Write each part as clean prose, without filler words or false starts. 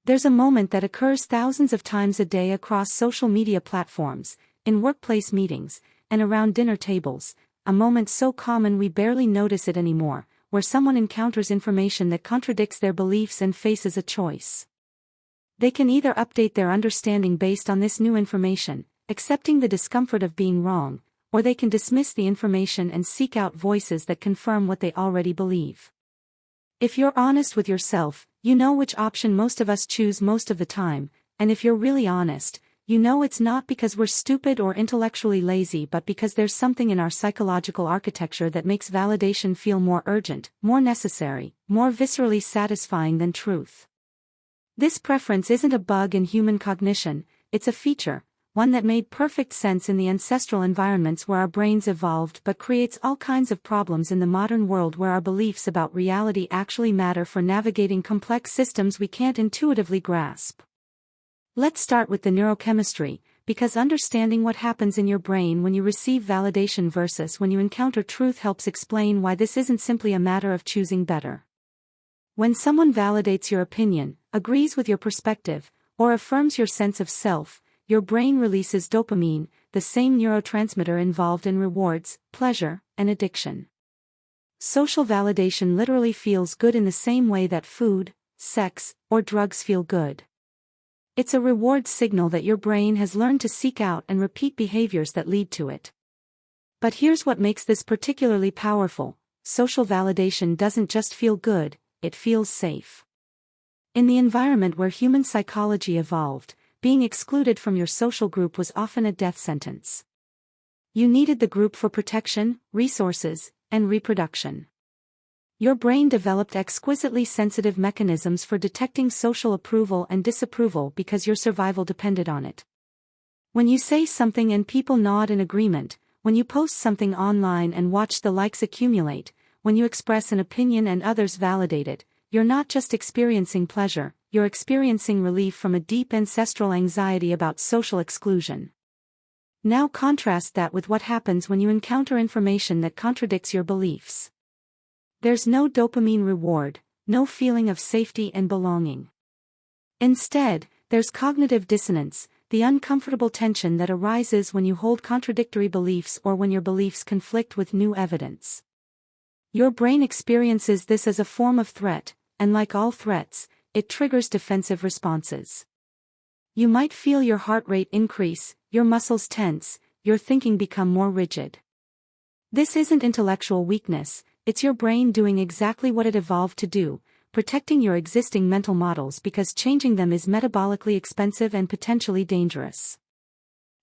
There's a moment that occurs thousands of times a day across social media platforms, in workplace meetings, and around dinner tables, a moment so common we barely notice it anymore, where someone encounters information that contradicts their beliefs and faces a choice. They can either update their understanding based on this new information, accepting the discomfort of being wrong, or they can dismiss the information and seek out voices that confirm what they already believe. If you're honest with yourself, you know which option most of us choose most of the time, and if you're really honest, you know it's not because we're stupid or intellectually lazy but because there's something in our psychological architecture that makes validation feel more urgent, more necessary, more viscerally satisfying than truth. This preference isn't a bug in human cognition, it's a feature, one that made perfect sense in the ancestral environments where our brains evolved but creates all kinds of problems in the modern world where our beliefs about reality actually matter for navigating complex systems we can't intuitively grasp. Let's start with the neurochemistry, because understanding what happens in your brain when you receive validation versus when you encounter truth helps explain why this isn't simply a matter of choosing better. When someone validates your opinion, agrees with your perspective, or affirms your sense of self, your brain releases dopamine, the same neurotransmitter involved in rewards, pleasure, and addiction. Social validation literally feels good in the same way that food, sex, or drugs feel good. It's a reward signal that your brain has learned to seek out and repeat behaviors that lead to it. But here's what makes this particularly powerful: social validation doesn't just feel good, it feels safe. In the environment where human psychology evolved, being excluded from your social group was often a death sentence. You needed the group for protection, resources, and reproduction. Your brain developed exquisitely sensitive mechanisms for detecting social approval and disapproval because your survival depended on it. When you say something and people nod in agreement, when you post something online and watch the likes accumulate, when you express an opinion and others validate it, you're not just experiencing pleasure, you're experiencing relief from a deep ancestral anxiety about social exclusion. Now contrast that with what happens when you encounter information that contradicts your beliefs. There's no dopamine reward, no feeling of safety and belonging. Instead, there's cognitive dissonance, the uncomfortable tension that arises when you hold contradictory beliefs or when your beliefs conflict with new evidence. Your brain experiences this as a form of threat, and like all threats, it triggers defensive responses. You might feel your heart rate increase, your muscles tense, your thinking become more rigid. This isn't intellectual weakness, it's your brain doing exactly what it evolved to do, protecting your existing mental models because changing them is metabolically expensive and potentially dangerous.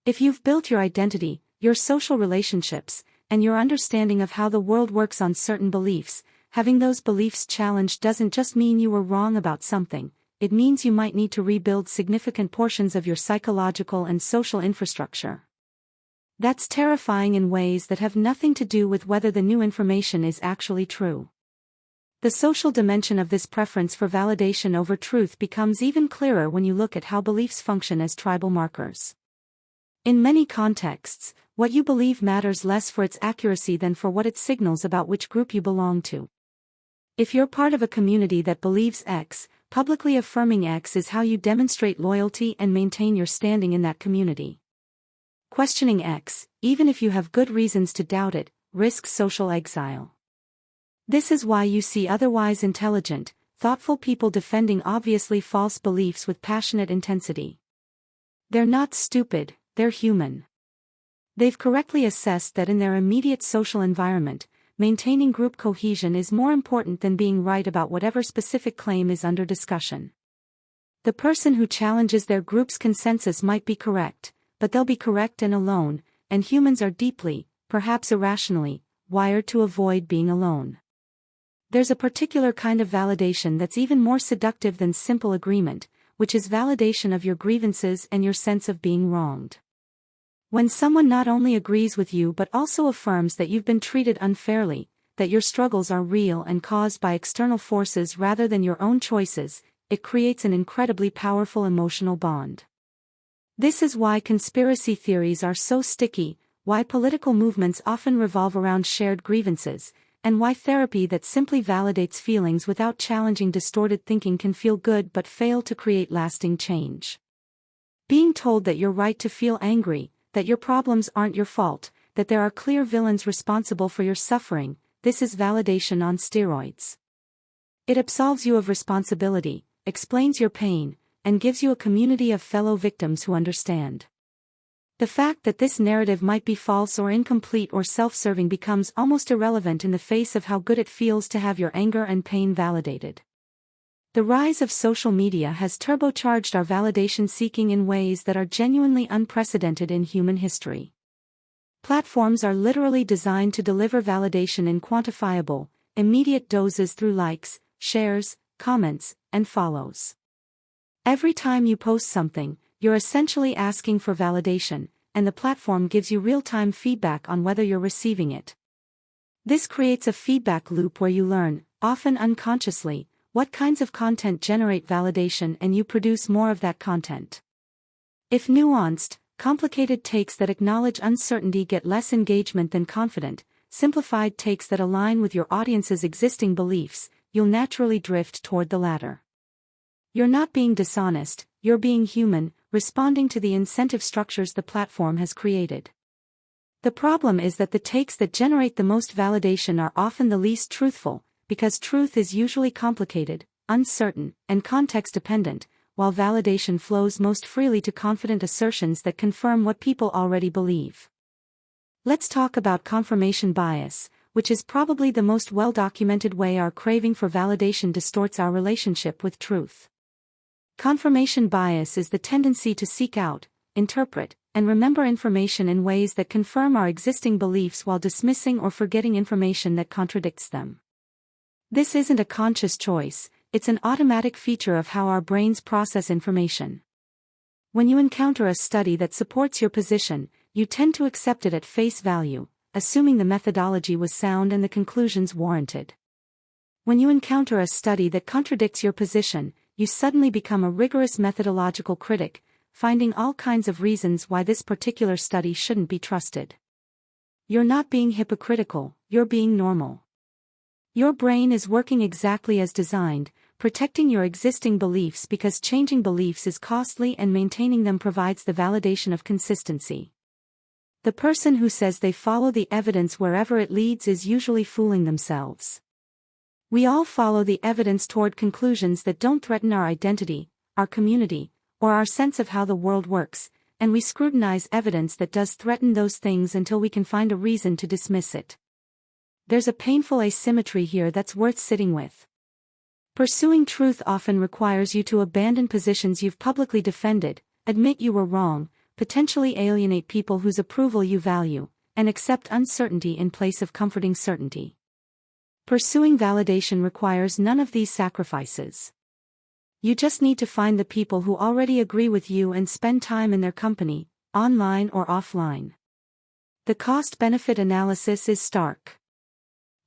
If you've built your identity, your social relationships, and your understanding of how the world works on certain beliefs, having those beliefs challenged doesn't just mean you were wrong about something, it means you might need to rebuild significant portions of your psychological and social infrastructure. That's terrifying in ways that have nothing to do with whether the new information is actually true. The social dimension of this preference for validation over truth becomes even clearer when you look at how beliefs function as tribal markers. In many contexts, what you believe matters less for its accuracy than for what it signals about which group you belong to. If you're part of a community that believes X, publicly affirming X is how you demonstrate loyalty and maintain your standing in that community. Questioning X, even if you have good reasons to doubt it, risks social exile. This is why you see otherwise intelligent, thoughtful people defending obviously false beliefs with passionate intensity. They're not stupid, they're human. They've correctly assessed that in their immediate social environment, maintaining group cohesion is more important than being right about whatever specific claim is under discussion. The person who challenges their group's consensus might be correct, but they'll be correct and alone, and humans are deeply, perhaps irrationally, wired to avoid being alone. There's a particular kind of validation that's even more seductive than simple agreement, which is validation of your grievances and your sense of being wronged. When someone not only agrees with you but also affirms that you've been treated unfairly, that your struggles are real and caused by external forces rather than your own choices, it creates an incredibly powerful emotional bond. This is why conspiracy theories are so sticky, why political movements often revolve around shared grievances, and why therapy that simply validates feelings without challenging distorted thinking can feel good but fail to create lasting change. Being told that you're right to feel angry, that your problems aren't your fault, that there are clear villains responsible for your suffering, this is validation on steroids. It absolves you of responsibility, explains your pain, and gives you a community of fellow victims who understand. The fact that this narrative might be false or incomplete or self-serving becomes almost irrelevant in the face of how good it feels to have your anger and pain validated. The rise of social media has turbocharged our validation seeking in ways that are genuinely unprecedented in human history. Platforms are literally designed to deliver validation in quantifiable, immediate doses through likes, shares, comments, and follows. Every time you post something, you're essentially asking for validation, and the platform gives you real-time feedback on whether you're receiving it. This creates a feedback loop where you learn, often unconsciously, what kinds of content generate validation and you produce more of that content. If nuanced, complicated takes that acknowledge uncertainty get less engagement than confident, simplified takes that align with your audience's existing beliefs, you'll naturally drift toward the latter. You're not being dishonest, you're being human, responding to the incentive structures the platform has created. The problem is that the takes that generate the most validation are often the least truthful, because truth is usually complicated, uncertain, and context-dependent, while validation flows most freely to confident assertions that confirm what people already believe. Let's talk about confirmation bias, which is probably the most well-documented way our craving for validation distorts our relationship with truth. Confirmation bias is the tendency to seek out, interpret, and remember information in ways that confirm our existing beliefs while dismissing or forgetting information that contradicts them. This isn't a conscious choice, it's an automatic feature of how our brains process information. When you encounter a study that supports your position, you tend to accept it at face value, assuming the methodology was sound and the conclusions warranted. When you encounter a study that contradicts your position, you suddenly become a rigorous methodological critic, finding all kinds of reasons why this particular study shouldn't be trusted. You're not being hypocritical, you're being normal. Your brain is working exactly as designed, protecting your existing beliefs because changing beliefs is costly and maintaining them provides the validation of consistency. The person who says they follow the evidence wherever it leads is usually fooling themselves. We all follow the evidence toward conclusions that don't threaten our identity, our community, or our sense of how the world works, and we scrutinize evidence that does threaten those things until we can find a reason to dismiss it. There's a painful asymmetry here that's worth sitting with. Pursuing truth often requires you to abandon positions you've publicly defended, admit you were wrong, potentially alienate people whose approval you value, and accept uncertainty in place of comforting certainty. Pursuing validation requires none of these sacrifices. You just need to find the people who already agree with you and spend time in their company, online or offline. The cost-benefit analysis is stark.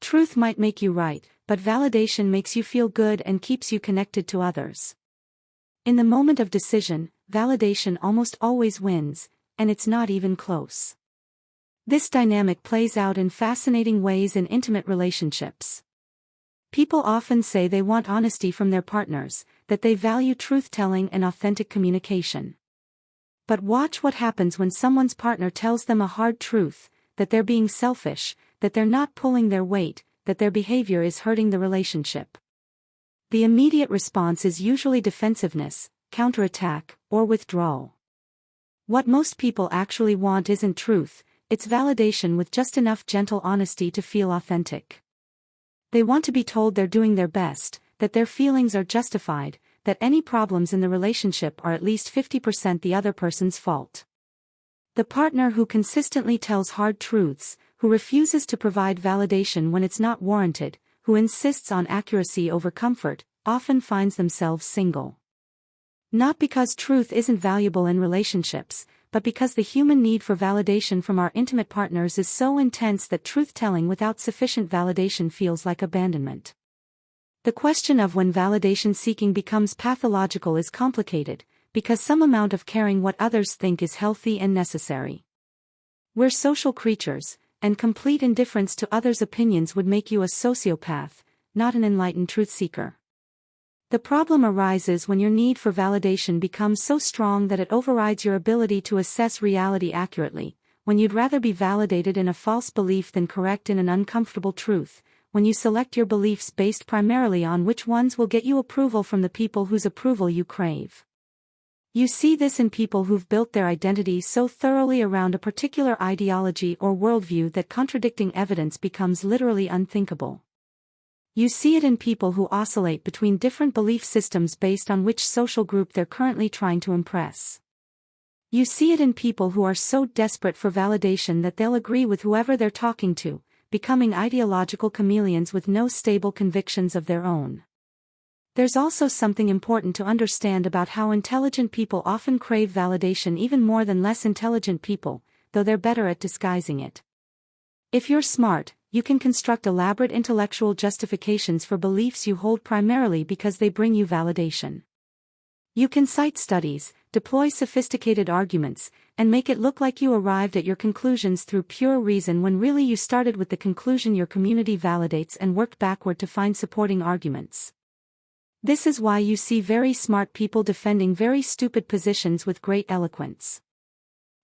Truth might make you right, but validation makes you feel good and keeps you connected to others. In the moment of decision, validation almost always wins, and it's not even close. This dynamic plays out in fascinating ways in intimate relationships. People often say they want honesty from their partners, that they value truth-telling and authentic communication. But watch what happens when someone's partner tells them a hard truth, that they're being selfish, that they're not pulling their weight, that their behavior is hurting the relationship. The immediate response is usually defensiveness, counterattack, or withdrawal. What most people actually want isn't truth, it's validation with just enough gentle honesty to feel authentic. They want to be told they're doing their best, that their feelings are justified, that any problems in the relationship are at least 50% the other person's fault. The partner who consistently tells hard truths, who refuses to provide validation when it's not warranted, who insists on accuracy over comfort, often finds themselves single. Not because truth isn't valuable in relationships, but because the human need for validation from our intimate partners is so intense that truth-telling without sufficient validation feels like abandonment. The question of when validation seeking becomes pathological is complicated, because some amount of caring what others think is healthy and necessary. We're social creatures, and complete indifference to others' opinions would make you a sociopath, not an enlightened truth seeker. The problem arises when your need for validation becomes so strong that it overrides your ability to assess reality accurately, when you'd rather be validated in a false belief than correct in an uncomfortable truth, when you select your beliefs based primarily on which ones will get you approval from the people whose approval you crave. You see this in people who've built their identity so thoroughly around a particular ideology or worldview that contradicting evidence becomes literally unthinkable. You see it in people who oscillate between different belief systems based on which social group they're currently trying to impress. You see it in people who are so desperate for validation that they'll agree with whoever they're talking to, becoming ideological chameleons with no stable convictions of their own. There's also something important to understand about how intelligent people often crave validation even more than less intelligent people, though they're better at disguising it. If you're smart, you can construct elaborate intellectual justifications for beliefs you hold primarily because they bring you validation. You can cite studies, deploy sophisticated arguments, and make it look like you arrived at your conclusions through pure reason when really you started with the conclusion your community validates and worked backward to find supporting arguments. This is why you see very smart people defending very stupid positions with great eloquence.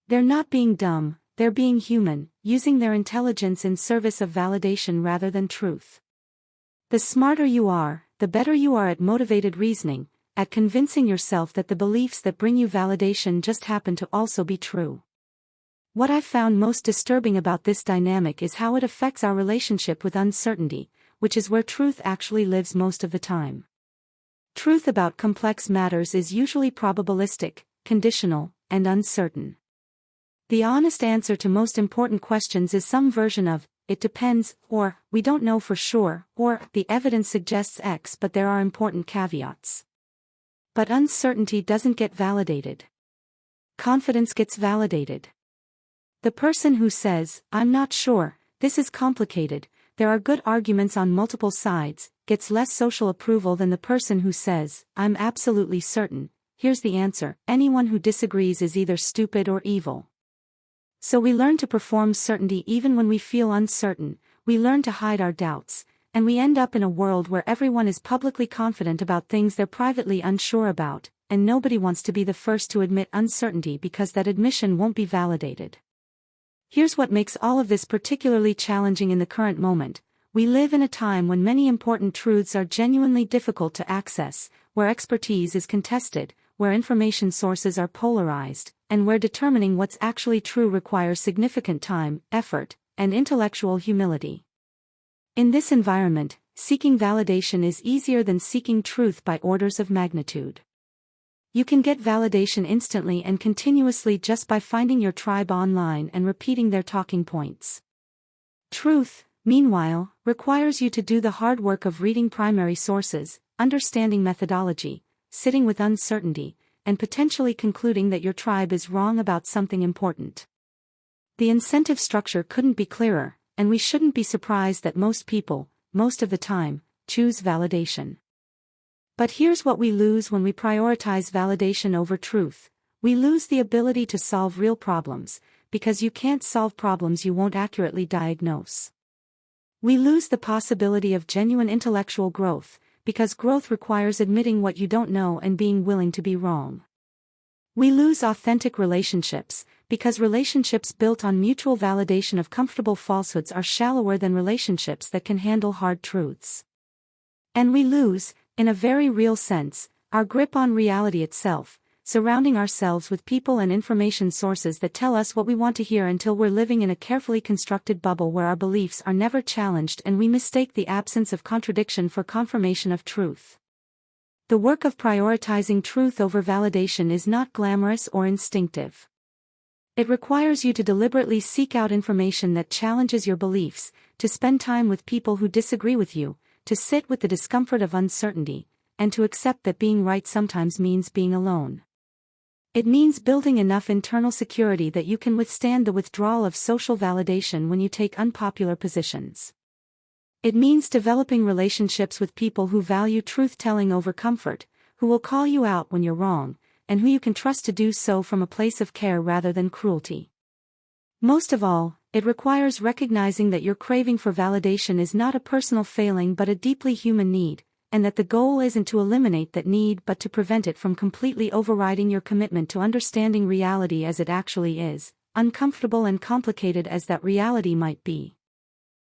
They're not being dumb, they're being human, using their intelligence in service of validation rather than truth. The smarter you are, the better you are at motivated reasoning, at convincing yourself that the beliefs that bring you validation just happen to also be true. What I've found most disturbing about this dynamic is how it affects our relationship with uncertainty, which is where truth actually lives most of the time. Truth about complex matters is usually probabilistic, conditional, and uncertain. The honest answer to most important questions is some version of, it depends, or, we don't know for sure, or, the evidence suggests X but there are important caveats. But uncertainty doesn't get validated. Confidence gets validated. The person who says, I'm not sure, this is complicated, there are good arguments on multiple sides, gets less social approval than the person who says, I'm absolutely certain, here's the answer, anyone who disagrees is either stupid or evil. So we learn to perform certainty even when we feel uncertain, we learn to hide our doubts, and we end up in a world where everyone is publicly confident about things they're privately unsure about, and nobody wants to be the first to admit uncertainty because that admission won't be validated. Here's what makes all of this particularly challenging in the current moment. We live in a time when many important truths are genuinely difficult to access, where expertise is contested, where information sources are polarized, and where determining what's actually true requires significant time, effort, and intellectual humility. In this environment, seeking validation is easier than seeking truth by orders of magnitude. You can get validation instantly and continuously just by finding your tribe online and repeating their talking points. Truth, meanwhile, requires you to do the hard work of reading primary sources, understanding methodology, sitting with uncertainty, and potentially concluding that your tribe is wrong about something important. The incentive structure couldn't be clearer, and we shouldn't be surprised that most people, most of the time, choose validation. But here's what we lose when we prioritize validation over truth. We lose the ability to solve real problems, because you can't solve problems you won't accurately diagnose. We lose the possibility of genuine intellectual growth, because growth requires admitting what you don't know and being willing to be wrong. We lose authentic relationships, because relationships built on mutual validation of comfortable falsehoods are shallower than relationships that can handle hard truths. And we lose, in a very real sense, our grip on reality itself, surrounding ourselves with people and information sources that tell us what we want to hear until we're living in a carefully constructed bubble where our beliefs are never challenged and we mistake the absence of contradiction for confirmation of truth. The work of prioritizing truth over validation is not glamorous or instinctive. It requires you to deliberately seek out information that challenges your beliefs, to spend time with people who disagree with you, to sit with the discomfort of uncertainty, and to accept that being right sometimes means being alone. It means building enough internal security that you can withstand the withdrawal of social validation when you take unpopular positions. It means developing relationships with people who value truth-telling over comfort, who will call you out when you're wrong, and who you can trust to do so from a place of care rather than cruelty. Most of all, It requires recognizing that your craving for validation is not a personal failing but a deeply human need, and that the goal isn't to eliminate that need but to prevent it from completely overriding your commitment to understanding reality as it actually is, uncomfortable and complicated as that reality might be.